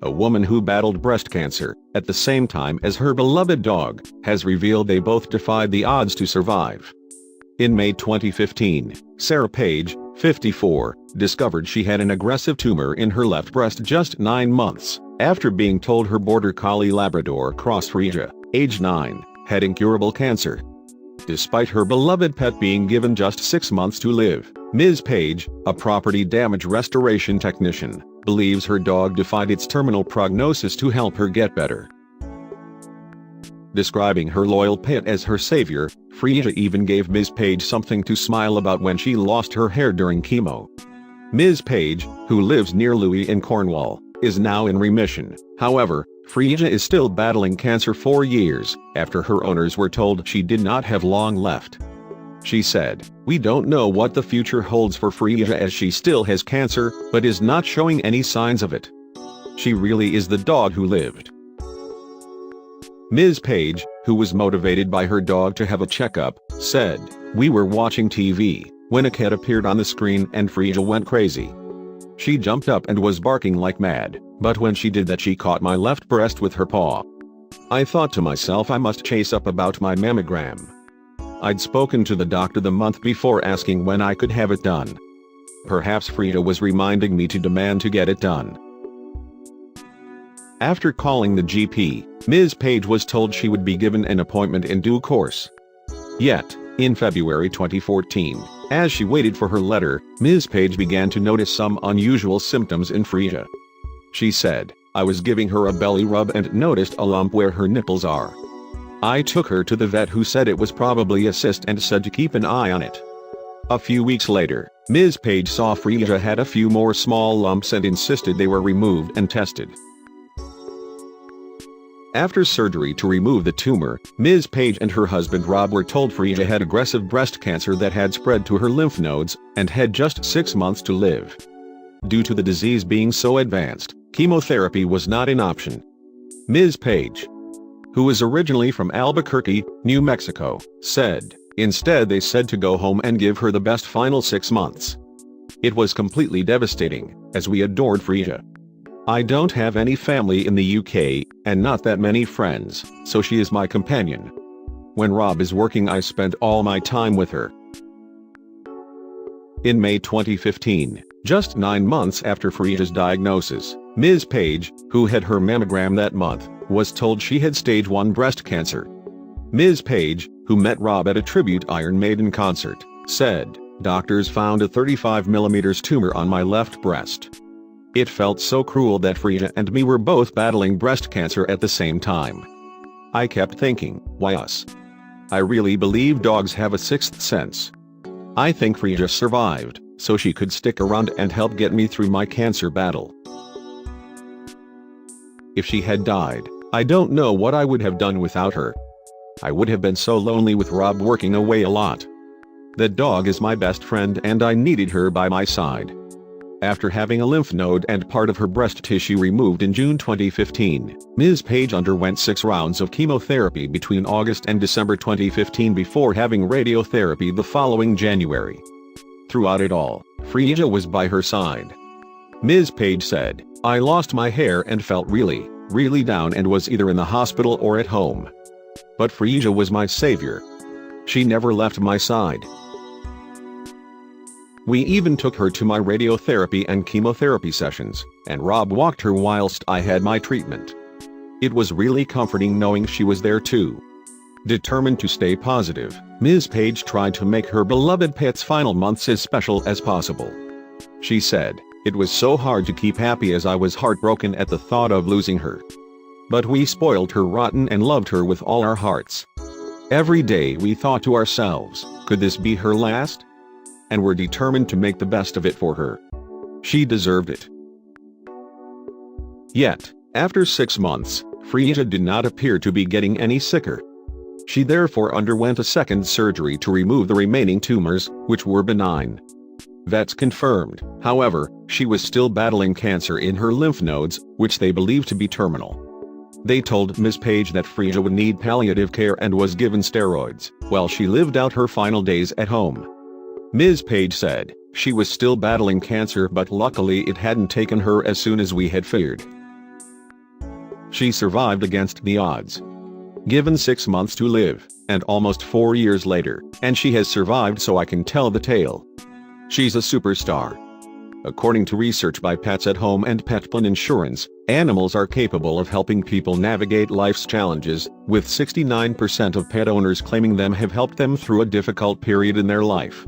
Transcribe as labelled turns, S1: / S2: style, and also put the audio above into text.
S1: a woman who battled breast cancer at the same time as her beloved dog, has revealed they both defied the odds to survive. In May 2015, Sara Page, 54, discovered she had an aggressive tumor in her left breast just 9 months after being told her border collie Labrador cross Freyja, age 9, had incurable cancer. Despite her beloved pet being given just 6 months to live, Ms. Page, a property damage restoration technician, believes her dog defied its terminal prognosis to help her get better. Describing her loyal pet as her savior, Freyja even gave Ms. Page something to smile about when she lost her hair during chemo. Ms. Page, who lives near Louis in Cornwall, is now in remission. However, Freyja is still battling cancer 4 years after her owners were told she did not have long left. She said, "We don't know what the future holds for Freyja as she still has cancer, but is not showing any signs of it. She really is the dog who lived." Ms. Page, who was motivated by her dog to have a checkup, said, "We were watching TV when a cat appeared on the screen and Freyja went crazy. She jumped up and was barking like mad, but when she did that she caught my left breast with her paw. I thought to myself I must chase up about my mammogram. I'd spoken to the doctor the month before asking when I could have it done. Perhaps Freyja was reminding me to demand to get it done." After calling the GP, Ms. Page was told she would be given an appointment in due course. Yet, in February 2014, as she waited for her letter, Ms. Page began to notice some unusual symptoms in Freyja. She said, "I was giving her a belly rub and noticed a lump where her nipples are. I took her to the vet who said it was probably a cyst and said to keep an eye on it." A few weeks later, Ms. Page saw Freyja had a few more small lumps and insisted they were removed and tested. After surgery to remove the tumor, Ms. Page and her husband Rob were told Freyja had aggressive breast cancer that had spread to her lymph nodes and had just 6 months to live. Due to the disease being so advanced, chemotherapy was not an option. Ms. Page, who was originally from Albuquerque, New Mexico, said, "Instead they said to go home and give her the best final 6 months. It was completely devastating, as we adored Freyja. I don't have any family in the UK, and not that many friends, so she is my companion. When Rob is working I spend all my time with her." In May 2015, just 9 months after Freyja's diagnosis, Ms. Page, who had her mammogram that month, was told she had stage 1 breast cancer. Ms. Page, who met Rob at a tribute Iron Maiden concert, said, "Doctors found a 35mm tumor on my left breast. It felt so cruel that Freyja and me were both battling breast cancer at the same time. I kept thinking, why us? I really believe dogs have a sixth sense. I think Freyja survived, so she could stick around and help get me through my cancer battle. If she had died, I don't know what I would have done without her. I would have been so lonely with Rob working away a lot. That dog is my best friend and I needed her by my side." After having a lymph node and part of her breast tissue removed in June 2015, Ms. Page underwent 6 rounds of chemotherapy between August and December 2015 before having radiotherapy the following January. Throughout it all, Freyja was by her side. Ms. Page said, "I lost my hair and felt really down and was either in the hospital or at home. But Freyja was my savior. She never left my side. We even took her to my radiotherapy and chemotherapy sessions, and Rob walked her whilst I had my treatment. It was really comforting knowing she was there too." Determined to stay positive, Ms. Page tried to make her beloved pet's final months as special as possible. She said, "It was so hard to keep happy as I was heartbroken at the thought of losing her. But we spoiled her rotten and loved her with all our hearts. Every day we thought to ourselves, could this be her last? And we're determined to make the best of it for her. She deserved it." Yet, after 6 months, Freyja did not appear to be getting any sicker. She therefore underwent a second surgery to remove the remaining tumors, which were benign. Vets confirmed, however, she was still battling cancer in her lymph nodes, which they believed to be terminal. They told Ms. Page that Freyja would need palliative care and was given steroids, while she lived out her final days at home. Ms. Page said, "She was still battling cancer but luckily it hadn't taken her as soon as we had feared. She survived against the odds. Given 6 months to live, and almost 4 years later, and she has survived, so I can tell the tale. She's a superstar. According to research by Pets at Home and Petplan Insurance, animals are capable of helping people navigate life's challenges, with 69% of pet owners claiming them have helped them through a difficult period in their life.